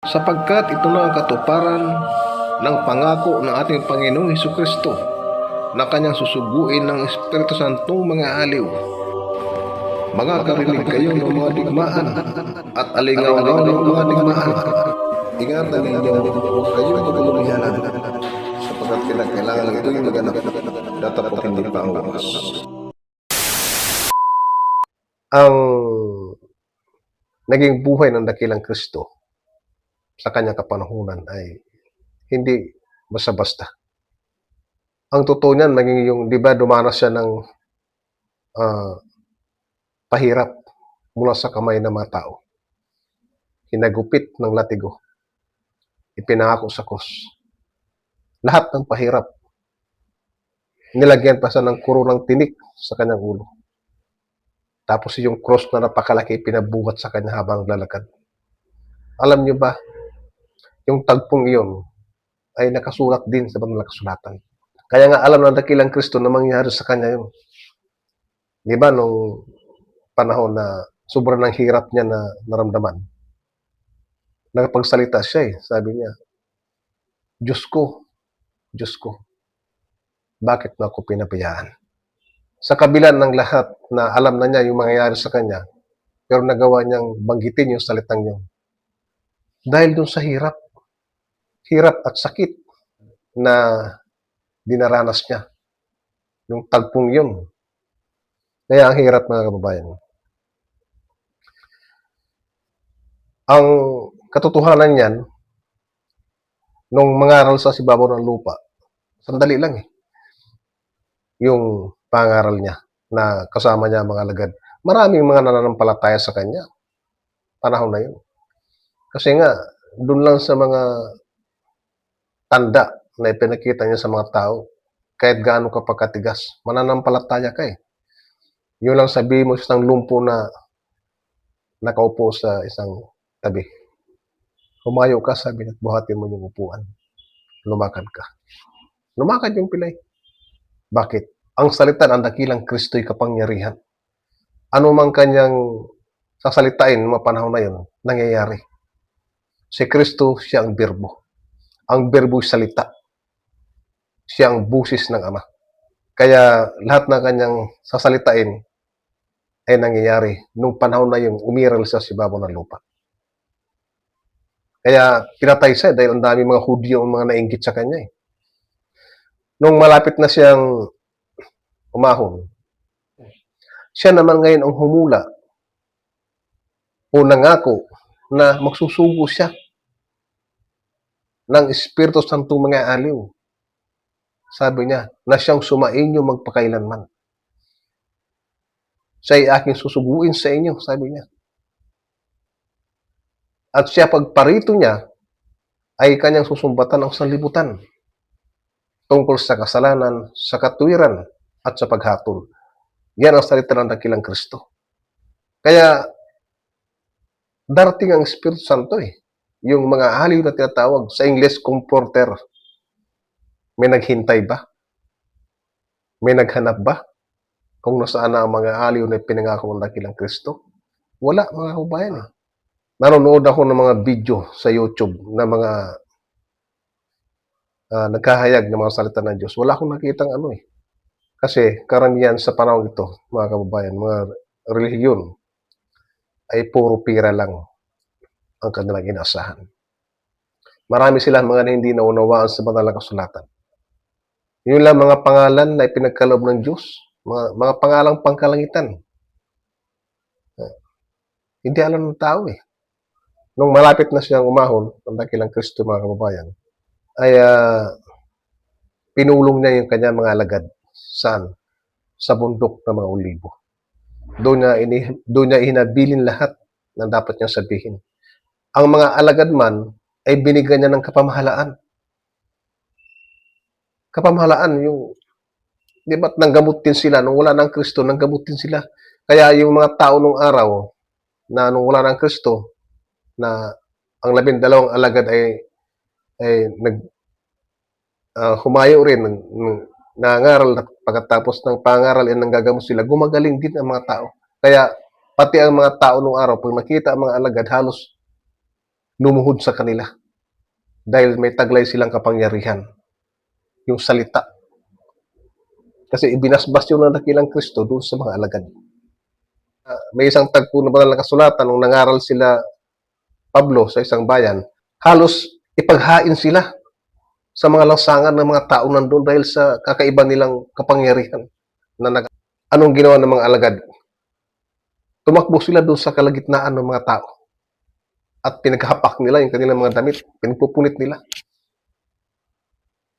sapagkat ito na ang katuparan ng pangako ng ating Panginoong Hesukristo na kanyang susuguin ng Espiritu Santong mga aliw. Makakarinig kayo ng mga digmaan at alingaw-ngaw ng mga digmaan. Ingatan ninyo, huwag kayong magulumihanan, sapagkat kailangan ito'y maganap, datapot hindi pa ang wakas. Ang naging buhay ng dakilang Kristo sa kanyang kapanahunan ay hindi basta-basta. Ang totoo niyan, naging yung, di ba, dumanas siya ng pahirap mula sa kamay ng mga tao. Hinagupit ng latigo. Ipinangako sa krus. Lahat ng pahirap. Nilagyan pa siya ng kurunang tinik sa kanyang ulo. Tapos yung cross na napakalaki pinabuhat sa kanya habang lalakad. Alam niyo ba, yung tagpong iyon ay nakasulat din sa banal na kasulatan. Kaya nga alam ng dakilang Kristo na mangyari sa kanya yun. Di ba nung panahon na sobrang ng hirap niya na naramdaman, nakapagsalita siya sabi niya, Diyos ko, bakit mo ako pinabayaan? Sa kabila ng lahat na alam na niya yung mangyayari sa kanya, pero nagawa niyang banggitin yung salitang yun. Dahil dun sa hirap at sakit na dinaranas niya. Yung tagpong yun. Kaya ang hirap, mga kababayan. Ang katotohanan niyan, nung mangaral sa sibabaw ng lupa, sandali lang yung pangaral niya na kasama niya mga alagad. Maraming mga nananampalataya sa kanya. Panahon na yun. Kasi nga, doon lang sa mga tanda na ipinakita niya sa mga tao, kahit gaano ka pagkatigas, mananampalataya ka Yun lang sabihin mo sa isang lumpo na nakaupo sa isang tabi. Humayo ka, sabi niya, buhatin mo yung upuan. Lumakad ka. Lumakad yung pilay. Bakit? Ang salita ng dakilang Kristo'y kapangyarihan. Ano mang kanyang sasalitain ng mga panahon na yun, nangyayari. Si Kristo, siya ang berbo. Ang berbo'y salita. Siya ang busis ng Ama. Kaya lahat ng kanyang sasalitain ay nangyayari nung panahon na yung umiral sa sibabaw ng lupa. Kaya pinatay siya dahil ang dami mga Hudyo ang mga nainggit sa kanya Nung malapit na siyang umahon, siya naman ngayon ang humula o nangako na magsusugo siya ng Espiritu Santong mga aliw. Sabi niya, na siyang sumainyo magpakailanman. Siya'y aking susuguin sa inyo, sabi niya. At siya pagparito niya, ay kanyang susumbatan ang sanlibutan tungkol sa kasalanan, sa katwiran, at sa paghatol. Yan ang salita ng dakilang Kristo. Kaya, darating ang Espiritu Santo Yung mga aliw na tinatawag sa English, comforter. May naghintay ba? May naghanap ba? Kung nasaan na ang mga aliw na pinangako ng dakilang Kristo? Wala, mga kabayan Nanonood ako ng mga video sa YouTube na mga nagkahayag ng mga salita ng Diyos. Wala akong nakitang Kasi karamihan sa panahon ito, mga kababayan, mga relihiyon, ay puro pira lang ang kanilang inaasahan. Marami silang mga hindi naunawaan sa banal na kasulatan. Yun lang mga pangalan na ipinagkaloob ng Diyos, mga pangalang pangkalangitan. Hindi alam ng tao Nung malapit na siyang umahon, ang dakilang Kristo, mga kababayan, ay pinulong niya yung kanya mga alagad. Saan? Sa bundok ng mga olibo. Doon niya hinabilin lahat na dapat niyang sabihin. Ang mga alagad man ay binigyan niya ng kapamahalaan. Kapamahalaan, di ba't nanggamutin sila? Nung wala ng Kristo, nanggamutin sila. Kaya yung mga tao nung araw, na nung wala ng Kristo, na ang 12 alagad ay humayo rin, nangaral, at pagkatapos ng pangaral ay nanggagamot sila, gumagaling din ang mga tao. Kaya, pati ang mga tao nung araw, pag nakita ang mga alagad, halos lumuhod sa kanila dahil may taglay silang kapangyarihan, yung salita. Kasi ibinasbas yun ng dakilang Kristo doon sa mga alagad. May isang tagpo na banal na kasulatan nung nangaral sila Pablo sa isang bayan, halos ipaghain sila sa mga lansangan ng mga tao nandun dahil sa kakaiba nilang kapangyarihan. Anong ginawa ng mga alagad? Tumakbo sila doon sa kalagitnaan ng mga tao at pinaghahapak nila yung kanilang mga damit, pinagpupunit nila.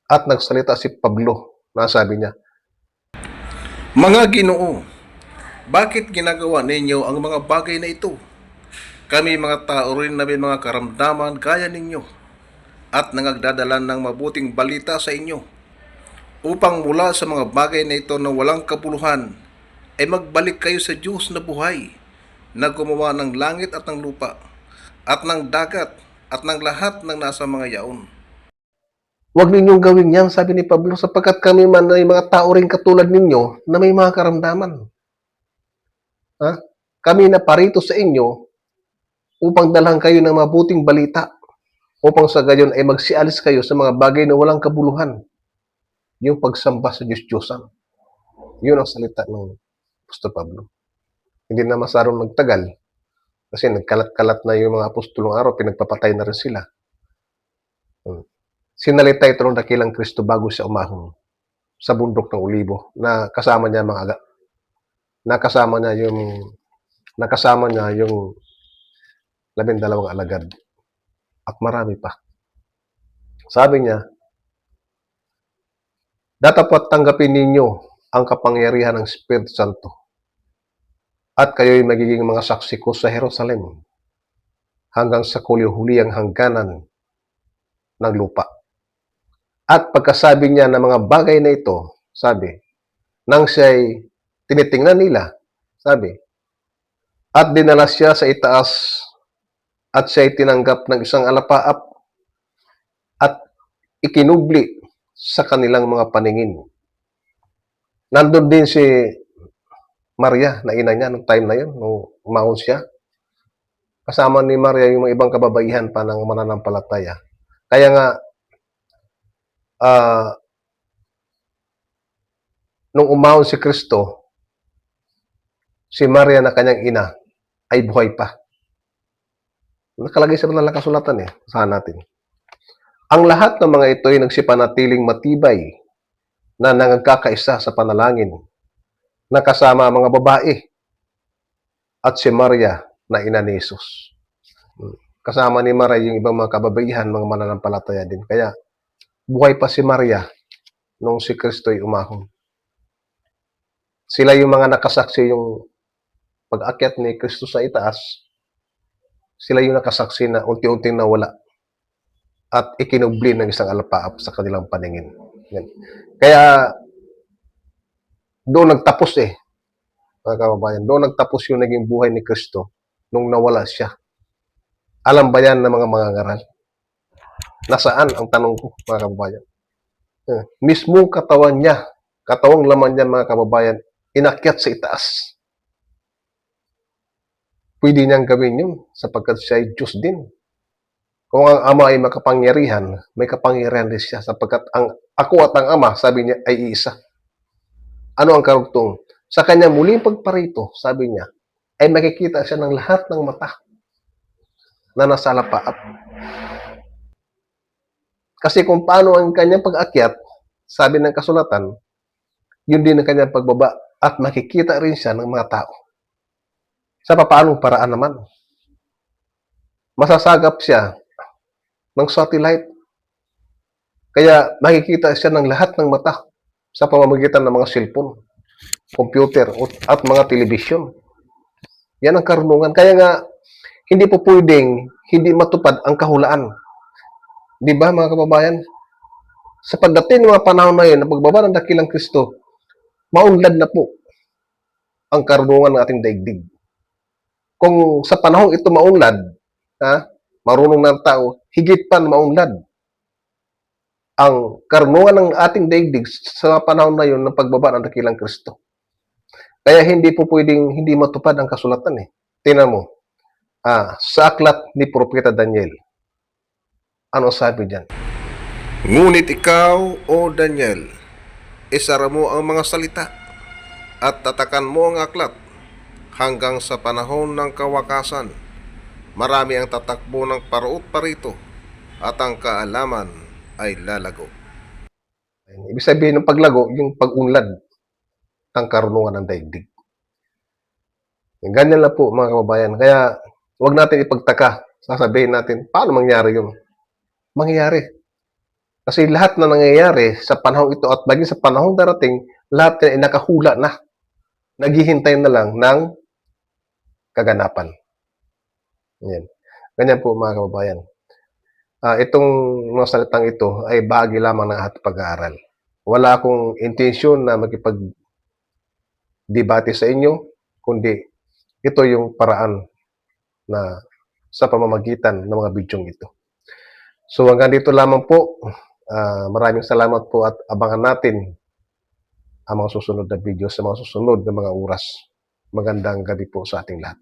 At nagsalita si Pablo na sabi niya, Mga Ginoo, bakit ginagawa ninyo ang mga bagay na ito? Kami mga tao rin na may mga karamdaman gaya ninyo at nangagdadala ng mabuting balita sa inyo upang mula sa mga bagay na ito na walang kabuluhan ay magbalik kayo sa Diyos na buhay na gumawa ng langit at ng lupa at ng dagat at ng lahat ng nasa mga yaon. huwag ninyong gawin yan, sabi ni Pablo, sapagkat kami man ay mga tao rin katulad ninyo na may mga karamdaman. Kami na parito sa inyo upang dalhan kayo ng mabuting balita, upang sa gayon ay magsialis kayo sa mga bagay na walang kabuluhan. Yung pagsamba sa Diyos-Diyosan. Yun ang salita ng Apostol Pablo. Hindi na masarong nagtagal kasi nagkalat-kalat na yung mga apostolong araw, pinagpapatay na rin sila. Sinalita ito ng dakilang Kristo bago siya umahon sa bundok ng Olibo na kasama niya yung 12 alagad at marami pa. Sabi niya, datapat tanggapin ninyo ang kapangyarihan ng Espiritu Santo at kayo'y magiging mga saksi ko sa Jerusalem hanggang sa huliang hangganan ng lupa. At pagkasabi niya ng mga bagay na ito, sabi, nang siya'y tinitingnan nila, sabi, at dinala siya sa itaas at siya'y tinanggap ng isang alapaap at ikinubli sa kanilang mga paningin. Nandun din si Maria na ina niya nung time na yun, nung umahon siya. Kasama ni Maria yung mga ibang kababaihan pa ng mananampalataya. Kaya nga, nung umahon si Kristo, si Maria na kanyang ina ay buhay pa. Nakalagay sa banal na kasulatan Saan natin. Ang lahat ng mga ito ay nagsipanatiling matibay na nangagkakaisa sa panalangin na kasama ang mga babae at si Maria na ina ni Jesus. Kasama ni Maria yung ibang mga kababaihan, mga mananampalataya din. Kaya buhay pa si Maria nung si Kristo ay umahon. Sila yung mga nakasaksi yung pag-akyat ni Kristo sa itaas. Sila yung nakasaksi na unti-unting nawala at ikinubli ng isang alapaap sa kanilang paningin. Yan. Kaya doon nagtapos mga kababayan. Doon nagtapos yung naging buhay ni Kristo nung nawala siya. Alam ba yan ng mga mangangaral? Nasaan ang tanong ko, mga kababayan? Mismong katawan niya, katawang laman niya, mga kababayan, inakyat sa itaas. Pwede niyang gawin yun sapagkat siya ay Diyos din. Kung ang Ama ay makapangyarihan, may kapangyarihan din siya sapagkat ako at ang Ama, sabi niya, ay iisa. Ano ang karugtong? Sa kanya muling pagparito, sabi niya, ay makikita siya ng lahat ng mata na nasa alapaap. Kasi kung paano ang kanyang pag-akyat, sabi ng kasulatan, yun din ang kanyang pagbaba at makikita rin siya ng mga tao. Sa paanong paraan naman? Masasagap siya ng satellite. Kaya makikita siya ng lahat ng mata sa pamamagitan ng mga cellphone, computer, at mga telebisyon. Yan ang karunungan. Kaya nga, hindi po pwedeng hindi matupad ang kahulaan. Di ba, mga kababayan? Sa pagdating ng mga panahon na yun, na pagbaba ng dakilang Kristo, maunlad na po ang karunungan ng ating daigdig. Kung sa panahong ito maunlad, marunong ng tao, higit pa maunlad ang karunungan ng ating daigdig sa panahon na yun ng pagbaba ng dakilang Kristo. Kaya hindi po pwedeng hindi matupad ang kasulatan Tingnan mo, sa aklat ni Propeta Daniel, Ano sabi diyan? Ngunit ikaw, O Daniel, isara mo ang mga salita at tatakan mo ang aklat hanggang sa panahon ng kawakasan. Marami ang tatakbo ng paruot parito at ang kaalaman ay lalago. Ibig sabihin ng paglago, yung pag-unlad ng karunungan ng daigdig. Ganyan lang po mga kababayan. Kaya huwag natin ipagtaka. Sasabihin natin, paano mangyari yun? Mangyayari. Kasi lahat na nangyayari sa panahon ito at maging sa panahon darating, lahat yan ay nakahula na. Naghihintay na lang ng kaganapan. Yan. Ganyan po mga kababayan. Itong mga salitang ito ay bahagi lamang ng ating pag-aaral. Wala akong intensyon na makipag-debate sa inyo, kundi ito yung paraan na sa pamamagitan ng mga bidyong ito. So hanggang dito lamang po. Maraming salamat po at abangan natin ang mga susunod na video sa mga susunod na mga oras. Magandang gabi po sa ating lahat.